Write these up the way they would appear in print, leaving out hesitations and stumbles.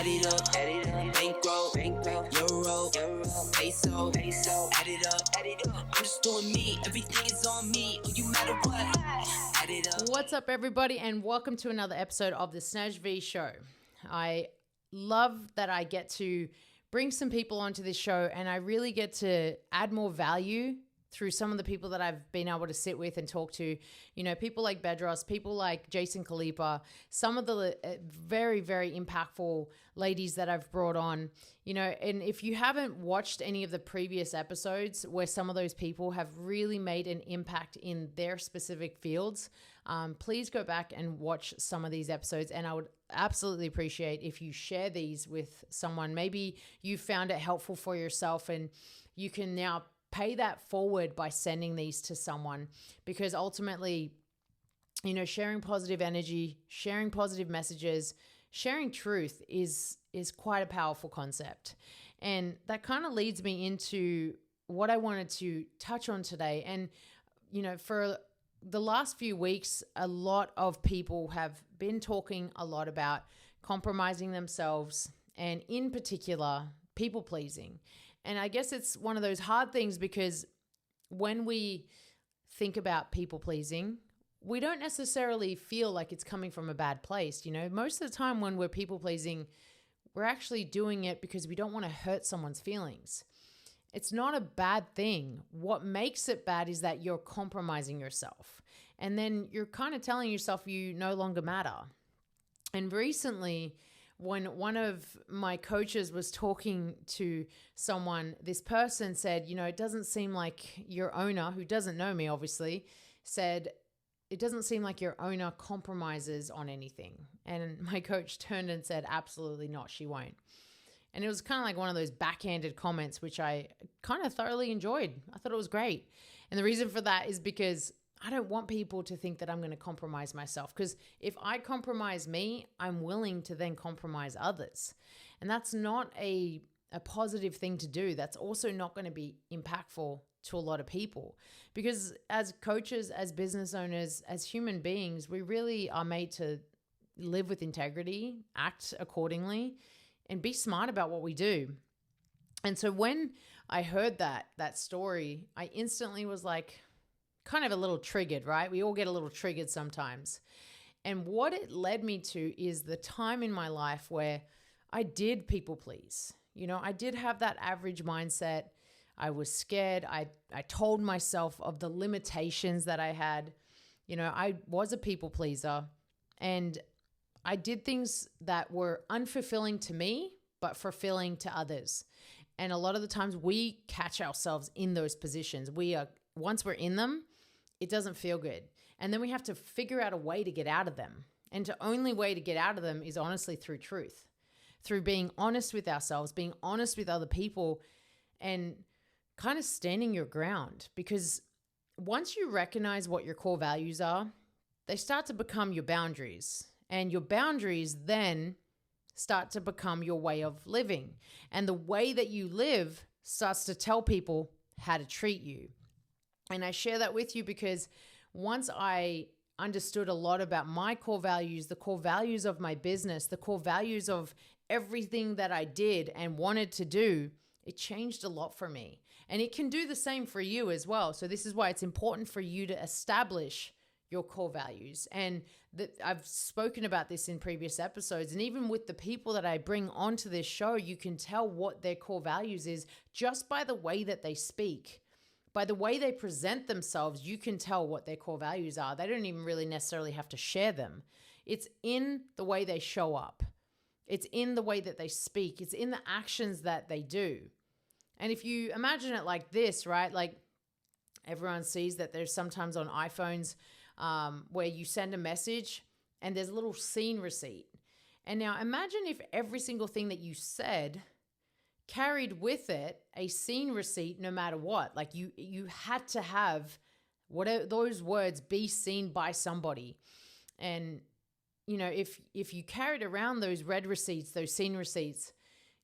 Add it up, bankroll, euro, peso, add it up. I'm just doing me, everything is on me. Oh, you matter what? Add it up. What's up, everybody, and welcome to another episode of the Snaj V Show. I love that I get to bring some people onto this show, and I really get to add more value through some of the people that I've been able to sit with and talk to. You know, people like Bedros, people like Jason Khalipa, some of the very, very impactful ladies that I've brought on. You know, and if you haven't watched any of the previous episodes where some of those people have really made an impact in their specific fields, please go back and watch some of these episodes. And I would absolutely appreciate if you share these with someone. Maybe you found it helpful for yourself and you can now pay that forward by sending these to someone, because ultimately, you know, sharing positive energy, sharing positive messages, sharing truth is quite a powerful concept. And that kind of leads me into what I wanted to touch on today. And, you know, for the last few weeks, a lot of people have been talking a lot about compromising themselves and, in particular, people pleasing. And I guess it's one of those hard things, because when we think about people pleasing, we don't necessarily feel like it's coming from a bad place. You know, most of the time when we're people pleasing, we're actually doing it because we don't want to hurt someone's feelings. It's not a bad thing. What makes it bad is that you're compromising yourself. And then you're kind of telling yourself you no longer matter. And recently, when one of my coaches was talking to someone, this person said, you know, it doesn't seem like your owner, who doesn't know me obviously, said, it doesn't seem like your owner compromises on anything. And my coach turned and said, absolutely not, she won't. And it was kind of like one of those backhanded comments, which I kind of thoroughly enjoyed. I thought it was great. And the reason for that is because I don't want people to think that I'm going to compromise myself, because if I compromise me, I'm willing to then compromise others. And that's not a positive thing to do. That's also not going to be impactful to a lot of people, because as coaches, as business owners, as human beings, we really are made to live with integrity, act accordingly, and be smart about what we do. And so when I heard that story, I instantly was like, kind of a little triggered, right? We all get a little triggered sometimes. And what it led me to is the time in my life where I did people please. You know, I did have that average mindset. I was scared. I told myself of the limitations that I had. You know, I was a people pleaser, and I did things that were unfulfilling to me, but fulfilling to others. And a lot of the times we catch ourselves in those positions. Once we're in them, it doesn't feel good. And then we have to figure out a way to get out of them. And the only way to get out of them is honestly through truth, through being honest with ourselves, being honest with other people, and kind of standing your ground. Because once you recognize what your core values are, they start to become your boundaries. And your boundaries then start to become your way of living. And the way that you live starts to tell people how to treat you. And I share that with you because once I understood a lot about my core values, the core values of my business, the core values of everything that I did and wanted to do, it changed a lot for me. And it can do the same for you as well. So this is why it's important for you to establish your core values. And I've spoken about this in previous episodes. And even with the people that I bring onto this show, you can tell what their core values is just by the way that they speak. By the way they present themselves, you can tell what their core values are. They don't even really necessarily have to share them. It's in the way they show up. It's in the way that they speak. It's in the actions that they do. And if you imagine it like this, right? Like everyone sees that there's sometimes on iPhones where you send a message and there's a little scene receipt. And now imagine if every single thing that you said carried with it a scene receipt no matter what. Like you had to have whatever those words be seen by somebody. And you know, if you carried around those red receipts, those scene receipts,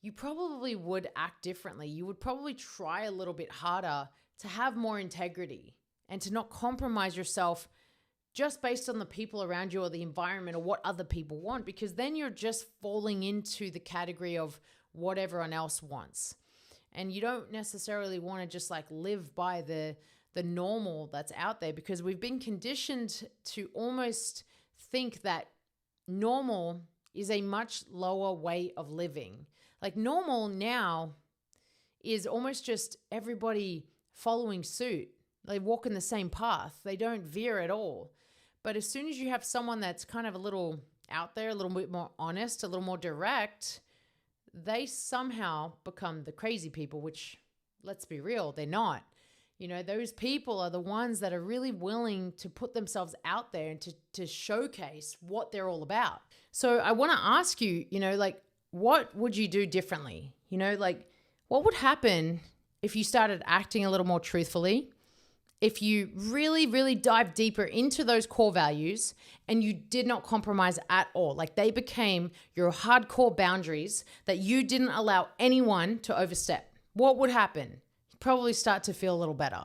you probably would act differently. You would probably try a little bit harder to have more integrity and to not compromise yourself just based on the people around you or the environment or what other people want, because then you're just falling into the category of what everyone else wants. And you don't necessarily want to just like live by the normal that's out there, because we've been conditioned to almost think that normal is a much lower way of living. Like normal now is almost just everybody following suit. They walk in the same path. They don't veer at all. But as soon as you have someone that's kind of a little out there, a little bit more honest, a little more direct, they somehow become the crazy people, which, let's be real, they're not. Those people are the ones that are really willing to put themselves out there and to showcase what they're all about. So I want to ask you, what would you do differently? What would happen if you started acting a little more truthfully? If you really, really dive deeper into those core values and you did not compromise at all, like they became your hardcore boundaries that you didn't allow anyone to overstep, what would happen? You'd probably start to feel a little better.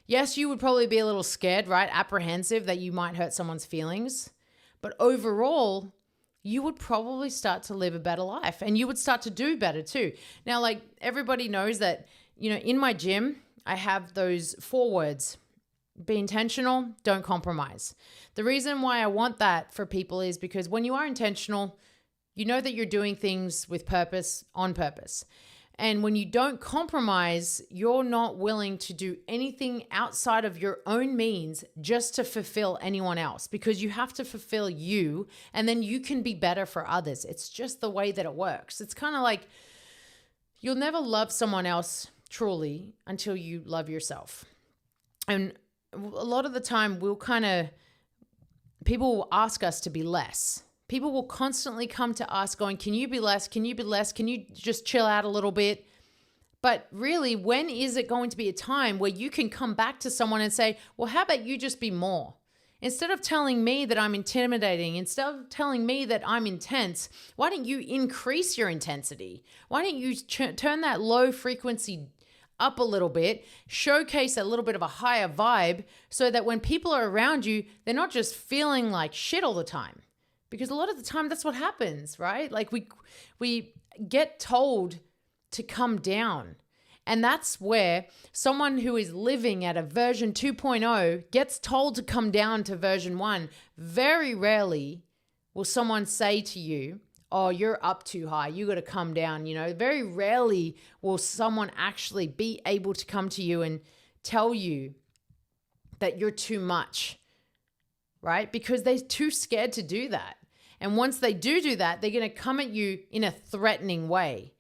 Yes, you would probably be a little scared, right? Apprehensive that you might hurt someone's feelings. But overall, you would probably start to live a better life and you would start to do better too. Now, like everybody knows that, in my gym, I have those 4 words: be intentional, don't compromise. The reason why I want that for people is because when you are intentional, you know that you're doing things with purpose, on purpose. And when you don't compromise, you're not willing to do anything outside of your own means just to fulfill anyone else, because you have to fulfill you and then you can be better for others. It's just the way that it works. It's kind of like you'll never love someone else truly until you love yourself. And a lot of the time people will ask us to be less. People will constantly come to us going, can you be less? Can you be less? Can you just chill out a little bit? But really, when is it going to be a time where you can come back to someone and say, well, how about you just be more? Instead of telling me that I'm intimidating, instead of telling me that I'm intense, why don't you increase your intensity? Why don't you turn that low frequency up a little bit, showcase a little bit of a higher vibe so that when people are around you, they're not just feeling like shit all the time. Because a lot of the time that's what happens, right? Like we get told to come down. And that's where someone who is living at a version 2.0 gets told to come down to version 1. Very rarely will someone say to you, oh, you're up too high, you got to come down. Very rarely will someone actually be able to come to you and tell you that you're too much, right? Because they're too scared to do that. And once they do that, they're going to come at you in a threatening way.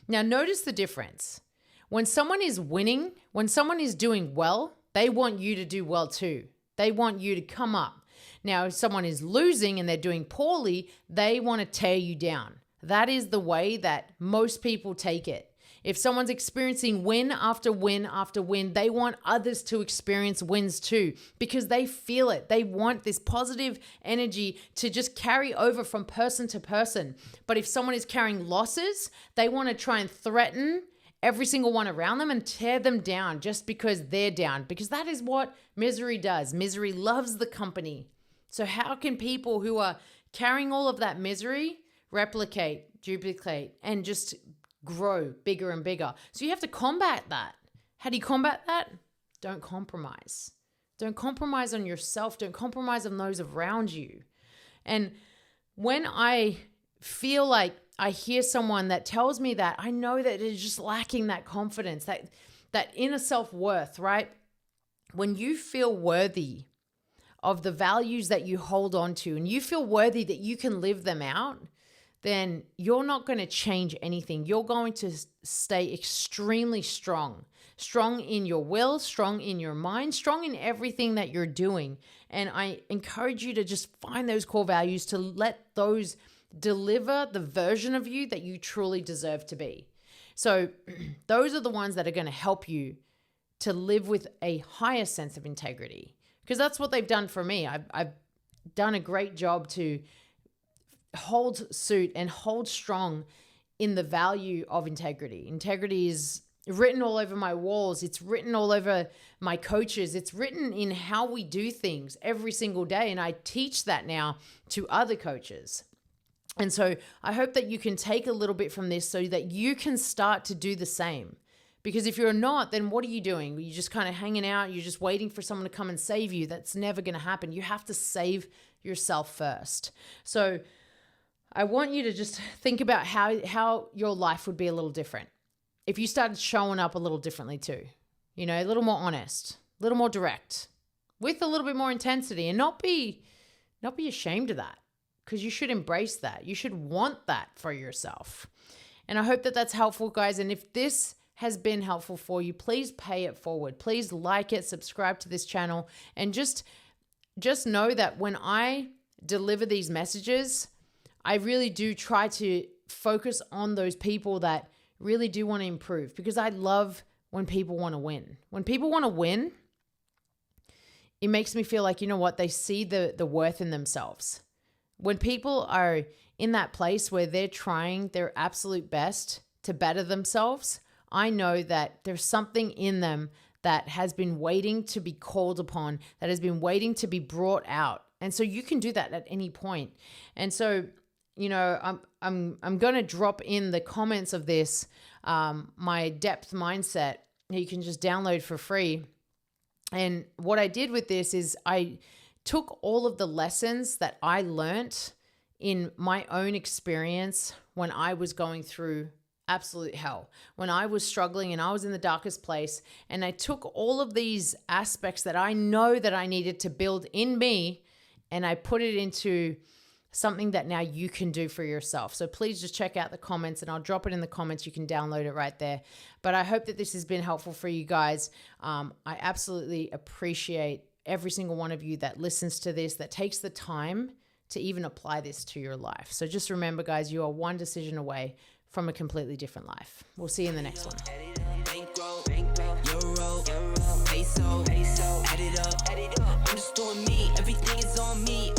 Now, notice the difference. When someone is winning, when someone is doing well, they want you to do well too. They want you to come up. Now, if someone is losing and they're doing poorly, they want to tear you down. That is the way that most people take it. If someone's experiencing win after win after win, they want others to experience wins too, because they feel it. They want this positive energy to just carry over from person to person. But if someone is carrying losses, they want to try and threaten every single one around them and tear them down just because they're down, because that is what misery does. Misery loves the company. So how can people who are carrying all of that misery replicate, duplicate, and just grow bigger and bigger? So you have to combat that. How do you combat that? Don't compromise. Don't compromise on yourself. Don't compromise on those around you. And when I feel like I hear someone that tells me that, I know that it's just lacking that confidence, that inner self-worth, right? When you feel worthy of the values that you hold on to and you feel worthy that you can live them out, then you're not going to change anything. You're going to stay extremely strong in your will, strong in your mind, strong in everything that you're doing. And I encourage you to just find those core values, to let those deliver the version of you that you truly deserve to be. So those are the ones that are going to help you to live with a higher sense of integrity, because that's what they've done for me. I've done a great job to hold suit and hold strong in the value of integrity. Integrity is written all over my walls. It's written all over my coaches. It's written in how we do things every single day. And I teach that now to other coaches. And so I hope that you can take a little bit from this so that you can start to do the same. Because if you're not, then what are you doing? You're just kind of hanging out. You're just waiting for someone to come and save you. That's never going to happen. You have to save yourself first. So I want you to just think about how your life would be a little different if you started showing up a little differently too. You know, a little more honest, a little more direct, with a little bit more intensity, and not be ashamed of that, because you should embrace that. You should want that for yourself. And I hope that that's helpful, guys. And if this has been helpful for you, please pay it forward. Please like it, subscribe to this channel, and just know that when I deliver these messages, I really do try to focus on those people that really do want to improve, because I love when people want to win. When people want to win, it makes me feel like, you know what, they see the worth in themselves. When people are in that place where they're trying their absolute best to better themselves, I know that there's something in them that has been waiting to be called upon, that has been waiting to be brought out. And so you can do that at any point. And so, you know, I'm going to drop in the comments of this, my depth mindset. You can just download for free. And what I did with this is I took all of the lessons that I learnt in my own experience when I was going through absolute hell, when I was struggling and I was in the darkest place. And I took all of these aspects that I know that I needed to build in me, and I put it into something that now you can do for yourself. So please just check out the comments, and I'll drop it in the comments. You can download it right there. But I hope that this has been helpful for you guys. I absolutely appreciate every single one of you that listens to this, that takes the time to even apply this to your life. So just remember, guys, you are one decision away from a completely different life. We'll see you in the next one. Peso, add it up. I'm just doing me, everything is on me.